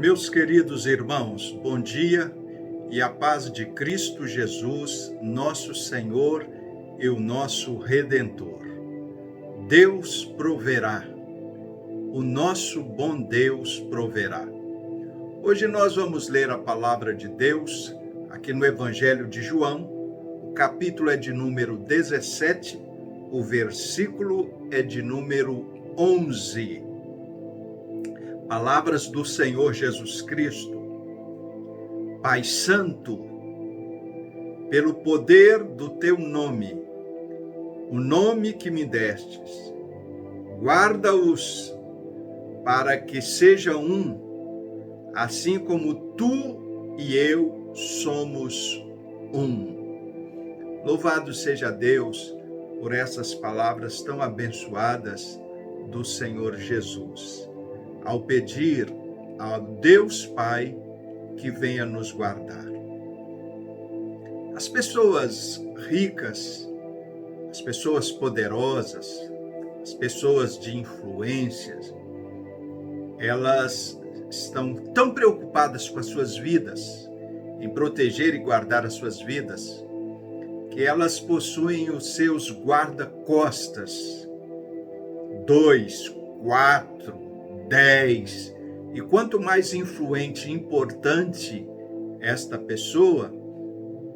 Meus queridos irmãos, bom dia e a paz de Cristo Jesus, nosso Senhor e o nosso Redentor. Deus proverá, o nosso bom Deus proverá. Hoje nós vamos ler a palavra de Deus aqui no Evangelho de João. O capítulo é de número 17, o versículo é de número 11. Palavras do Senhor Jesus Cristo. Pai Santo, pelo poder do teu nome, o nome que me destes, guarda-os para que sejam um, assim como tu e eu somos um. Louvado seja Deus por essas palavras tão abençoadas do Senhor Jesus, ao pedir ao Deus Pai que venha nos guardar. As pessoas ricas, as pessoas poderosas, as pessoas de influências, elas estão tão preocupadas com as suas vidas, em proteger e guardar as suas vidas, que elas possuem os seus guarda-costas, 2, 4, 10, e quanto mais influente e importante esta pessoa,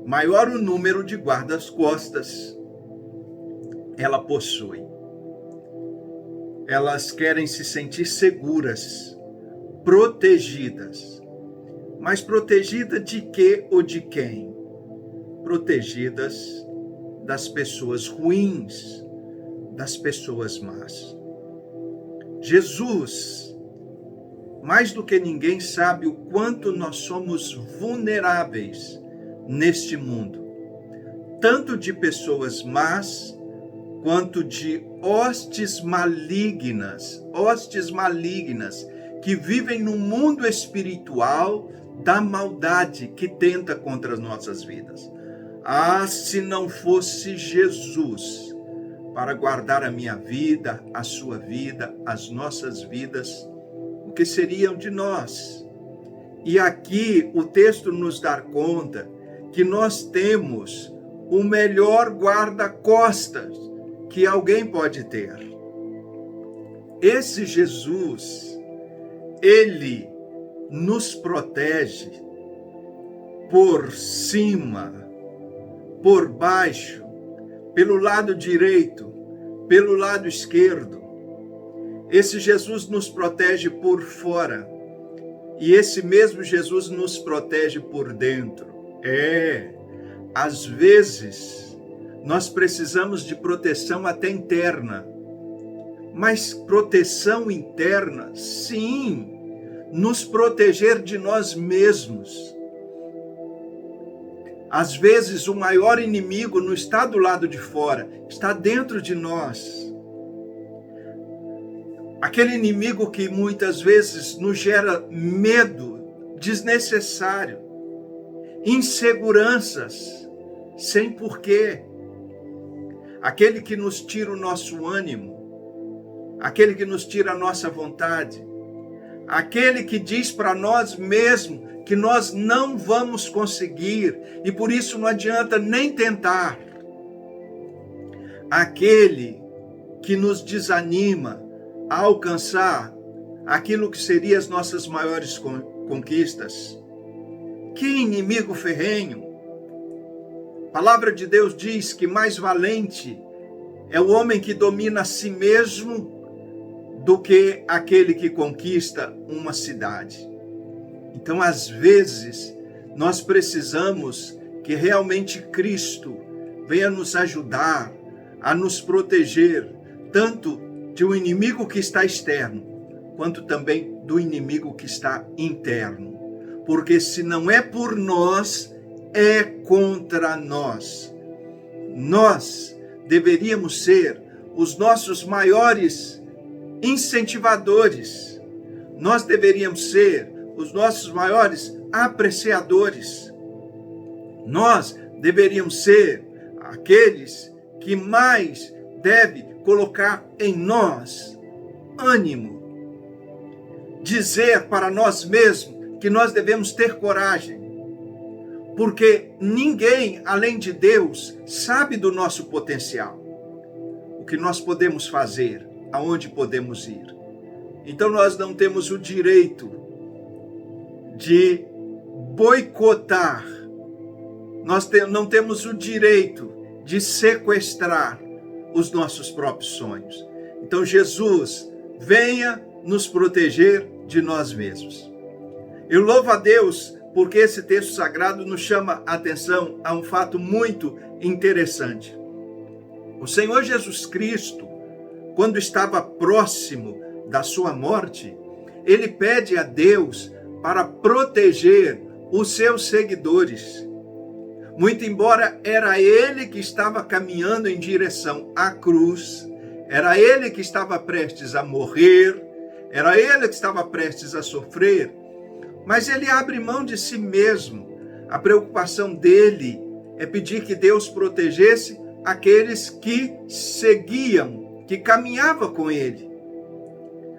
maior o número de guardas-costas ela possui. Elas querem se sentir seguras, protegidas. Mas protegida de quê ou de quem? Protegidas das pessoas ruins, das pessoas más. Jesus, mais do que ninguém, sabe o quanto nós somos vulneráveis neste mundo, tanto de pessoas más, quanto de hostes malignas que vivem no mundo espiritual da maldade que tenta contra as nossas vidas. Ah, se não fosse Jesus para guardar a minha vida, a sua vida, as nossas vidas, o que seriam de nós? E aqui o texto nos dá conta que nós temos o melhor guarda-costas que alguém pode ter. Esse Jesus, ele nos protege por cima, por baixo, pelo lado direito, pelo lado esquerdo. Esse Jesus nos protege por fora. E esse mesmo Jesus nos protege por dentro. Às vezes, nós precisamos de proteção até interna. Mas proteção interna, sim, nos proteger de nós mesmos. Às vezes, o maior inimigo não está do lado de fora, está dentro de nós. Aquele inimigo que muitas vezes nos gera medo desnecessário, inseguranças, sem porquê. Aquele que nos tira o nosso ânimo, aquele que nos tira a nossa vontade, aquele que diz para nós mesmos que nós não vamos conseguir e por isso não adianta nem tentar. Aquele que nos desanima a alcançar aquilo que seriam as nossas maiores conquistas. Que inimigo ferrenho! A palavra de Deus diz que mais valente é o homem que domina a si mesmo do que aquele que conquista uma cidade. Então, às vezes, nós precisamos que realmente Cristo venha nos ajudar a nos proteger, tanto de um inimigo que está externo, quanto também do inimigo que está interno. Porque se não é por nós, é contra nós. Nós deveríamos ser os nossos maiores incentivadores. Nós deveríamos ser os nossos maiores apreciadores. Nós deveríamos ser aqueles que mais devem colocar em nós ânimo. Dizer para nós mesmos que nós devemos ter coragem, porque ninguém, além de Deus, sabe do nosso potencial, o que nós podemos fazer, aonde podemos ir. Então nós não temos o direito de boicotar, nós não temos o direito de sequestrar os nossos próprios sonhos. Então Jesus, venha nos proteger de nós mesmos. Eu louvo a Deus porque esse texto sagrado nos chama a atenção a um fato muito interessante. O Senhor Jesus Cristo, quando estava próximo da sua morte, ele pede a Deus para proteger os seus seguidores. Muito embora era ele que estava caminhando em direção à cruz, era ele que estava prestes a morrer, era ele que estava prestes a sofrer, mas ele abre mão de si mesmo. A preocupação dele é pedir que Deus protegesse aqueles que seguiam, que caminhavam com ele.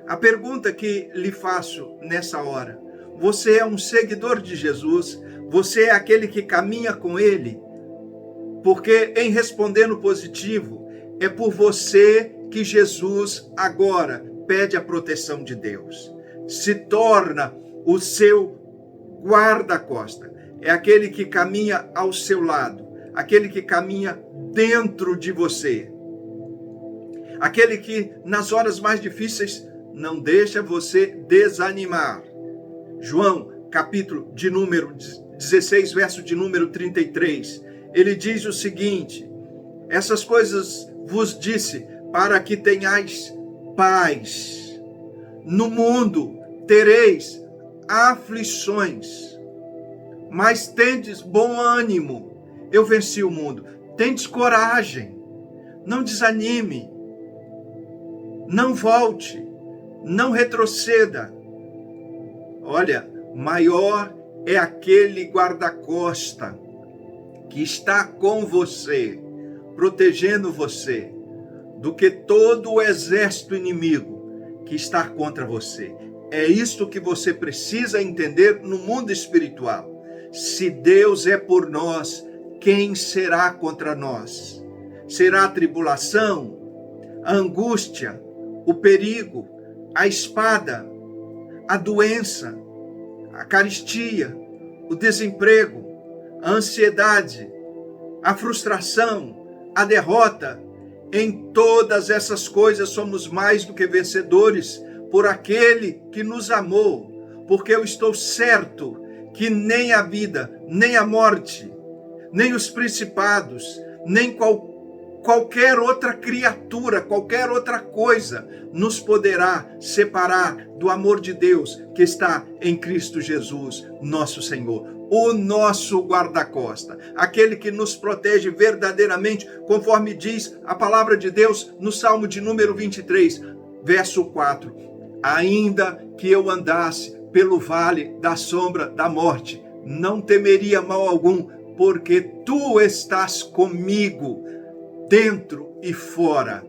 A pergunta que lhe faço nessa hora: você é um seguidor de Jesus? Você é aquele que caminha com ele? Porque em respondendo positivo, é por você que Jesus agora pede a proteção de Deus. Se torna o seu guarda-costa. É aquele que caminha ao seu lado, aquele que caminha dentro de você. Aquele que nas horas mais difíceis não deixa você desanimar. João, capítulo de número 16, verso de número 33. Ele diz o seguinte: essas coisas vos disse para que tenhais paz. No mundo tereis aflições, mas tendes bom ânimo. Eu venci o mundo. Tendes coragem. Não desanime. Não volte. Não retroceda. Olha, maior é aquele guarda-costa que está com você, protegendo você, do que todo o exército inimigo que está contra você. É isto que você precisa entender no mundo espiritual. Se Deus é por nós, quem será contra nós? Será a tribulação, a angústia, o perigo, a espada, a doença, a carestia, o desemprego, a ansiedade, a frustração, a derrota. Em todas essas coisas somos mais do que vencedores por aquele que nos amou, porque eu estou certo que nem a vida, nem a morte, nem os principados, nem qualquer outra criatura, qualquer outra coisa nos poderá separar do amor de Deus que está em Cristo Jesus, nosso Senhor. O nosso guarda-costa, aquele que nos protege verdadeiramente, conforme diz a palavra de Deus no Salmo de número 23, verso 4. Ainda que eu andasse pelo vale da sombra da morte, não temeria mal algum, porque tu estás comigo, dentro e fora,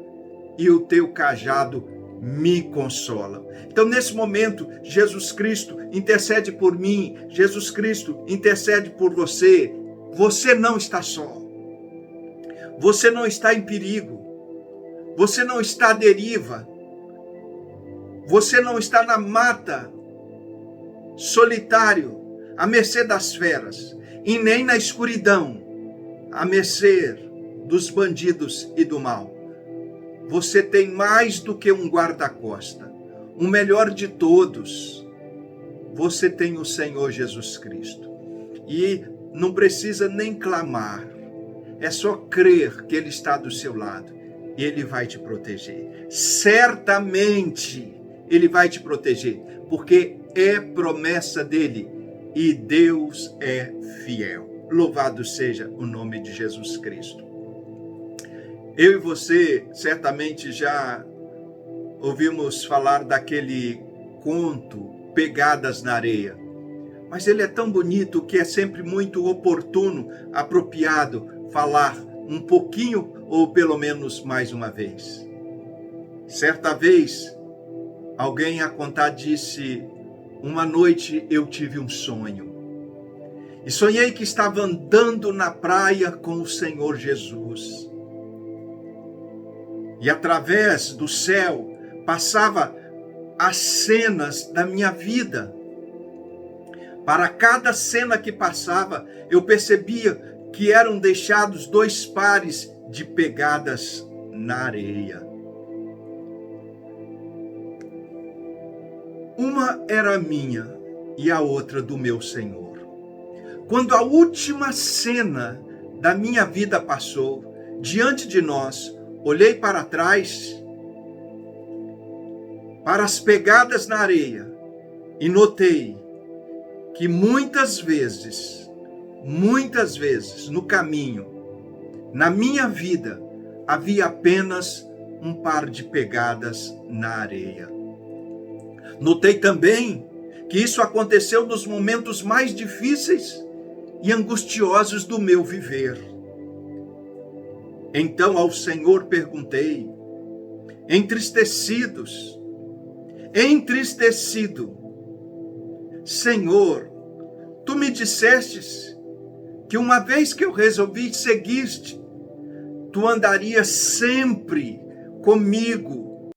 e o teu cajado me consola. Então, nesse momento, Jesus Cristo intercede por mim, Jesus Cristo intercede por você. Você não está só. Você não está em perigo. Você não está à deriva. Você não está na mata, solitário, à mercê das feras, e nem na escuridão, à mercê dos bandidos e do mal. Você tem mais do que um guarda-costa, o melhor de todos. Você tem o Senhor Jesus Cristo. E não precisa nem clamar, é só crer que Ele está do seu lado e Ele vai te proteger. Certamente Ele vai te proteger, porque é promessa dEle e Deus é fiel. Louvado seja o nome de Jesus Cristo. Eu e você certamente já ouvimos falar daquele conto Pegadas na Areia, mas ele é tão bonito que é sempre muito oportuno, apropriado falar um pouquinho ou pelo menos mais uma vez. Certa vez, alguém a contar disse: uma noite eu tive um sonho. E sonhei que estava andando na praia com o Senhor Jesus. E através do céu passava as cenas da minha vida. Para cada cena que passava, eu percebia que eram deixados 2 pares de pegadas na areia. Uma era minha e a outra do meu Senhor. Quando a última cena da minha vida passou, diante de nós, olhei para trás, para as pegadas na areia, e notei que muitas vezes, no caminho, na minha vida, havia apenas um par de pegadas na areia. Notei também que isso aconteceu nos momentos mais difíceis e angustiosos do meu viver. Então ao Senhor perguntei, entristecido, Senhor, tu me dissestes que uma vez que eu resolvi seguir-te, tu andarias sempre comigo